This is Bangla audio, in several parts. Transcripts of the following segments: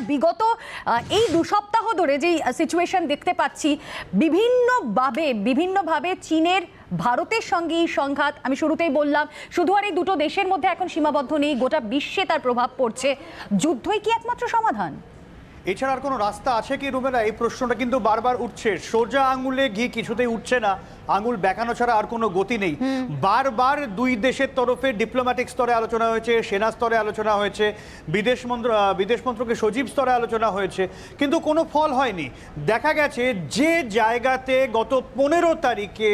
বিগত এই 2 সপ্তাহ ধরে যেই সিচুয়েশন দেখতে পাচ্ছি, বিভিন্নভাবে চীনের ভারতের সঙ্গে এই সংঘাত, আমি শুরুতেই বললাম, শুধু আর এই দুটো দেশের মধ্যে এখন সীমাবদ্ধ নেই, গোটা বিশ্বে তার প্রভাব পড়ছে। যুদ্ধই কি একমাত্র সমাধান? এছাড়া আর কোনো রাস্তা আছে কি রুমেলা? এই প্রশ্নটা কিন্তু বারবার উঠছে। সোজা আঙুলে ঘি কিছুতেই উঠছে না, আঙুল বেঁকানো ছাড়া আর কোনো গতি নেই। বারবার দুই দেশের তরফে ডিপ্লোম্যাটিক স্তরে আলোচনা হয়েছে, সেনা স্তরে আলোচনা হয়েছে, বিদেশ মন্ত্রকের সচিব স্তরে আলোচনা হয়েছে, কিন্তু কোনো ফল হয়নি। দেখা গেছে যে জায়গাতে গত 15 তারিখে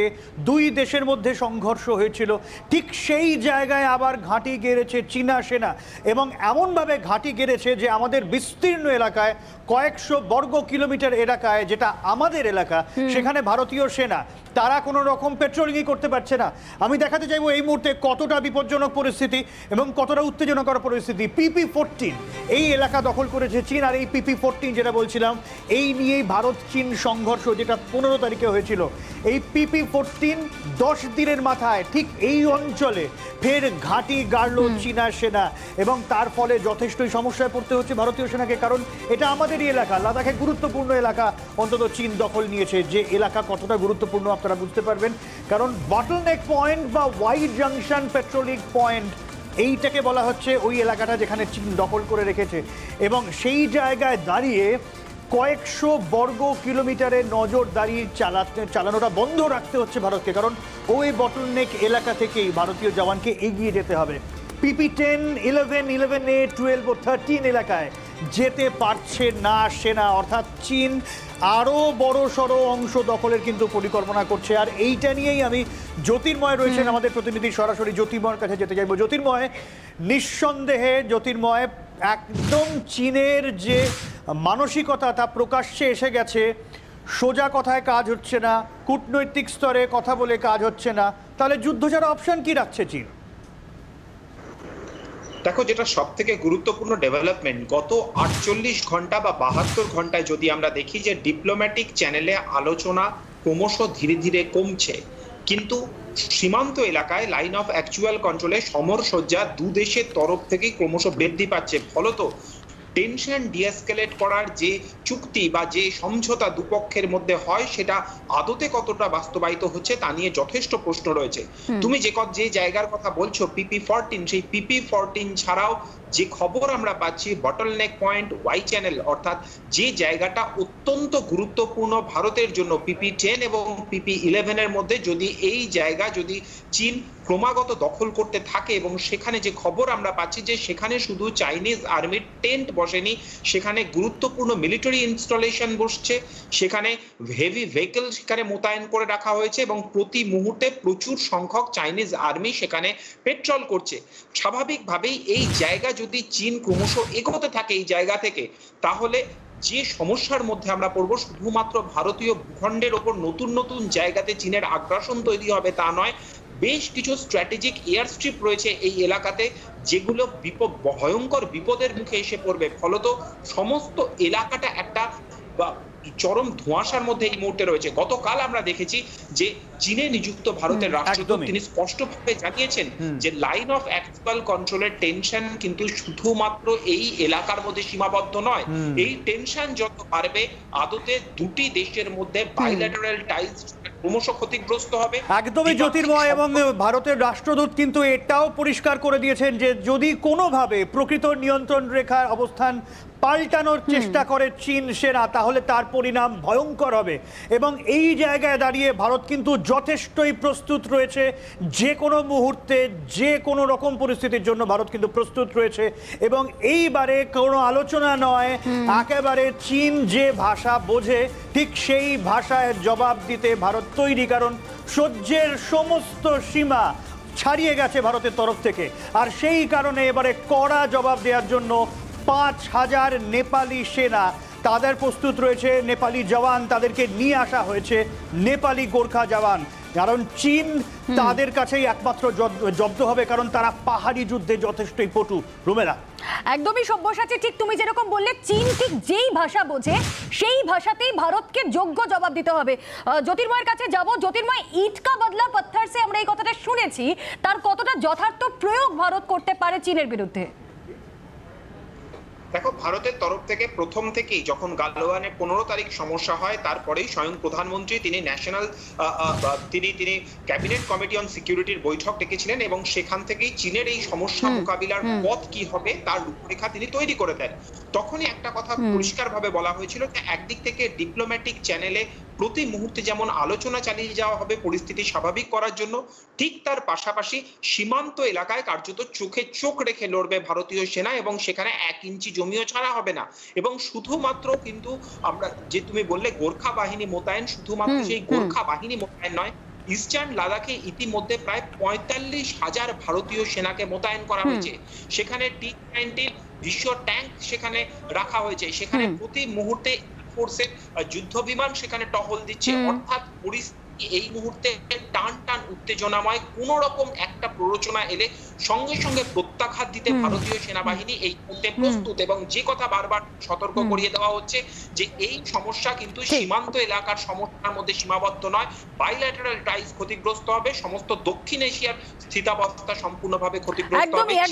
দুই দেশের মধ্যে সংঘর্ষ হয়েছিল, ঠিক সেই জায়গায় আবার ঘাঁটি গেড়েছে চীনা সেনা, এবং এমনভাবে ঘাঁটি গেড়েছে যে আমাদের বিস্তীর্ণ এলাকায়, কয়েকশো বর্গ কিলোমিটার এলাকায়, যেটা আমাদের এলাকা, সেখানে ভারতীয় সেনা তারা কোনো রকম পেট্রোলিংই করতে পারছে না। আমি দেখাতে চাইবো এই মুহূর্তে কতটা বিপজ্জনক পরিস্থিতি এবং কতটা উত্তেজনাকর পরিস্থিতি। PP-14 এই এলাকা দখল করেছে চীন, আর এই PP-14 যেটা বলছিলাম, এই নিয়েই ভারত চীন সংঘর্ষ যেটা 15 তারিখে হয়েছিল। এই PP-14 10 দিনের মাথায় ঠিক এই অঞ্চলে ফের ঘাঁটি গাড়ল চীনা সেনা, এবং তার ফলে যথেষ্টই সমস্যায় পড়তে হচ্ছে ভারতীয় সেনাকে, কারণ এটা আমাদেরই এলাকা। লাদাখে গুরুত্বপূর্ণ এলাকা অন্তত চীন দখল নিয়েছে। যে এলাকা কতটা গুরুত্বপূর্ণ আপনারা বুঝতে পারবেন, কারণ বটলনেক পয়েন্ট বা ওয়াইড জাংশন পেট্রোলিং পয়েন্ট, এইটাকে বলা হচ্ছে ওই এলাকাটা যেখানে চীন দখল করে রেখেছে। এবং সেই জায়গায় দাঁড়িয়ে কয়েকশো বর্গ কিলোমিটারের নজরদারি চালানোটা বন্ধ রাখতে হচ্ছে ভারতকে, কারণ ওই বটলনেক এলাকা থেকেই ভারতীয় জওয়ানকে এগিয়ে যেতে হবে। PP-10, 11, 11A, 12 ও 13 এলাকায় যেতে পারছে না সেনা, অর্থাৎ চীন আরও বড় সড়ো অংশ দখলের কিন্তু পরিকল্পনা করছে। আর এইটা নিয়েই আমি, জ্যোতির্ময় রয়েছেন আমাদের প্রতিনিধি, সরাসরি জ্যোতির্ময়ের কাছে যেতে চাইবো। জ্যোতির্ময়, নিঃসন্দেহে জ্যোতির্ময়, একদম চীনের যে মানসিকতা তা প্রকাশ্যে এসে গেছে। সোজা কথায় কাজ হচ্ছে না, কূটনৈতিক স্তরে কথা বলে কাজ হচ্ছে না, তাহলে যুদ্ধ ছাড়া অপশন কি রাখছে চীন? দেখো, যেটা সব থেকে গুরুত্বপূর্ণ ডেভেলপমেন্ট গত 48 ঘন্টা বা 72 ঘন্টায় যদি আমরা দেখি যে ডিপ্লোম্যাটিক চ্যানেলে আলোচনা ক্রমশ ধীরে ধীরে কমছে, কিন্তু সীমান্ত এলাকায় লাইন অফ অ্যাকচুয়াল কন্ট্রোলে সমরসজ্জা দু দেশের তরফ থেকেই ক্রমশ বৃদ্ধি পাচ্ছে। ফলত টেনশন ডিএসকেলেট করার যে চুক্তি বা যে সমঝোতা দুপক্ষের মধ্যে হয়, সেটা আদতে কতটা বাস্তবায়িত হচ্ছে তা নিয়ে যথেষ্ট প্রশ্ন রয়েছে। তুমি যে জায়গার কথা বলছো PP-14, সেই PP-14 ছাড়াও যে খবর আমরা পাচ্ছি, বটলনেক পয়েন্ট, ওয়াই চ্যানেল, অর্থাৎ যে জায়গাটা অত্যন্ত গুরুত্বপূর্ণ ভারতের জন্য, PP-10 এবং PP-11 এর মধ্যে, যদি এই জায়গা যদি চীন ক্রমাগত দখল করতে থাকে, এবং সেখানে যে খবর আমরা পাচ্ছি যে সেখানে শুধু চাইনিজ আর্মির টেন্ট বসেনি, সেখানে গুরুত্বপূর্ণ মিলিটারি ইনস্টলেশন বসছে, সেখানে হেভি ভেহিকল সেখানে মোতায়েন করে রাখা হয়েছে, এবং প্রতি মুহূর্তে প্রচুর সংখ্যক চাইনিজ আর্মি সেখানে পেট্রোল করছে। স্বাভাবিকভাবেই এই জায়গা যদি চীন ক্রমশ এগোতে থাকে এই জায়গা থেকে, তাহলে যে সমস্যার মধ্যে আমরা পড়ব, শুধুমাত্র ভারতীয় ভূখণ্ডের ওপর নতুন নতুন জায়গাতে চীনের আগ্রাসন তৈরি হবে তা নয়, বেশ কিছু স্ট্র্যাটেজিক এয়ার স্ট্রিপ রয়েছে এই এলাকাতে, যেগুলো ভয়ঙ্কর বিপদের মুখে এসে পড়বে। ফলত সমস্ত এলাকাটা একটা চরম ধোঁয়াশার মধ্যে এই মুহূর্তে রয়েছে। গতকাল আমরা দেখেছি যে চীনে নিযুক্ত ভারতের রাষ্ট্রদূত তিনি স্পষ্টভাবে জানিয়েছেন যে লাইন অফ অ্যাকচুয়াল কন্ট্রোলের টেনশন কিন্তু শুধুমাত্র এই এলাকার মধ্যে সীমাবদ্ধ নয়, এই টেনশন যত বাড়বে, আদতে দুটি দেশের মধ্যে বাইল্যাটারাল টাইজ ক্রমশ ক্ষতিগ্রস্ত হবে। একদমই জ্যোতির্ময়, এবং ভারতের রাষ্ট্রদূত কিন্তু এটাও পরিষ্কার করে দিয়েছেন যে যদি কোনোভাবে প্রকৃত নিয়ন্ত্রণ রেখার অবস্থান পাল্টানোর চেষ্টা করে চীন সেনা, তাহলে তার পরিণাম ভয়ঙ্কর হবে। এবং এই জায়গায় দাঁড়িয়ে ভারত কিন্তু যথেষ্টই প্রস্তুত রয়েছে, যে কোনো মুহূর্তে যে কোনো রকম পরিস্থিতির জন্য ভারত কিন্তু প্রস্তুত রয়েছে। এবং এইবারে কোনো আলোচনা নয়, একেবারে চীন যে ভাষা বোঝে ঠিক সেই ভাষায় জবাব দিতে ভারত তৈরি, কারণ সহ্যের সমস্ত সীমা ছাড়িয়ে গেছে ভারতের তরফ থেকে। আর সেই কারণে এবারে কড়া জবাব দেওয়ার জন্য 5000 নেপালি সেনা তাদের প্রস্তুত রয়েছে, নেপালি জওয়ান তাদেরকে নিয়ে আসা হয়েছে, নেপালি গোর্খা জওয়ান, কারণ চীন তাদের কাছেই একমাত্র জব্দ হবে, কারণ তারা পাহাড়ি যুদ্ধে যথেষ্টই পটু। রুমেলা, একদমই সব্যসাচী, ঠিক তুমি যেরকম বললে, চীন ঠিক যেই ভাষা বোঝে সেই ভাষাতেই ভারতকে যোগ্য জবাব দিতে হবে। জ্যোতির্ময়ের কাছে যাব। জ্যোতির্ময়, ইট কা বদলা পাথর সে আমরা এই কথাটা শুনেছি, তার কতটা যথার্থ প্রয়োগ ভারত করতে পারে চীনের বিরুদ্ধে? দেখো, ভারতের তরফ থেকে প্রথম থেকেই যখন গালওয়ানে 15 তারিখ সমস্যা হয়, তারপরেই স্বয়ং প্রধানমন্ত্রী তিনি ন্যাশনাল তিনি ক্যাবিনেট কমিটি অন সিকিউরিটির বৈঠক ডেকেছিলেন এবং সেখান থেকেই চীনের এই সমস্যা মোকাবিলার পথ কি হবে তার রূপরেখা তিনি তৈরি করে দেন। তখনই একটা কথা পরিষ্কারভাবে বলা হয়েছিল যে একদিক থেকে ডিপ্লোম্যাটিক চ্যানেলে প্রতি মুহূর্তে যেমন আলোচনা চালিয়ে যাওয়া হবে পরিস্থিতি স্বাভাবিক করার জন্য, ঠিক তার পাশাপাশি সীমান্ত এলাকায় কার্যত চোখে চোখ রেখে লড়বে ভারতীয় সেনা এবং সেখানে 1 ইঞ্চি জমিও ছাড়া হবে না। এবং শুধুমাত্র কিন্তু আমরা যে তুমি বললে গোর্খা বাহিনী মোতায়েন, শুধুমাত্র সেই গোর্খা বাহিনী মোতায়েন নয়, ইস্টার্ন লাদাখে ইতিমধ্যে প্রায় 45,000 ভারতীয় সেনাকে মোতায়েন করা হয়েছে। সেখানে T-90 বিশ্ব ট্যাঙ্ক সেখানে রাখা হয়েছে, সেখানে প্রতি মুহূর্তে ফোর্সের যুদ্ধ বিমান সেখানে টহল দিচ্ছে। অর্থাৎ পরিস্থিতি এই মুহূর্তে টান টান উত্তেজনাময়, কোন রকম একটা প্ররোচনা এলে সঙ্গে সঙ্গে প্রত্যাঘাত দিতে ভারতীয় সেনাবাহিনী এই মুহূর্তে প্রস্তুত। এবং যে কথা বারবার সতর্ক করিয়ে দেওয়া হচ্ছে যে এই সমস্যা কিন্তু সীমান্ত এলাকার সমস্যার মধ্যে সীমাবদ্ধ নয়, বাইল্যাটারাল টাইজ ক্ষতিগ্রস্ত হবে, সমস্ত দক্ষিণ এশিয়ার স্থিতাবস্থা সম্পূর্ণভাবে ক্ষতিগ্রস্ত হবে।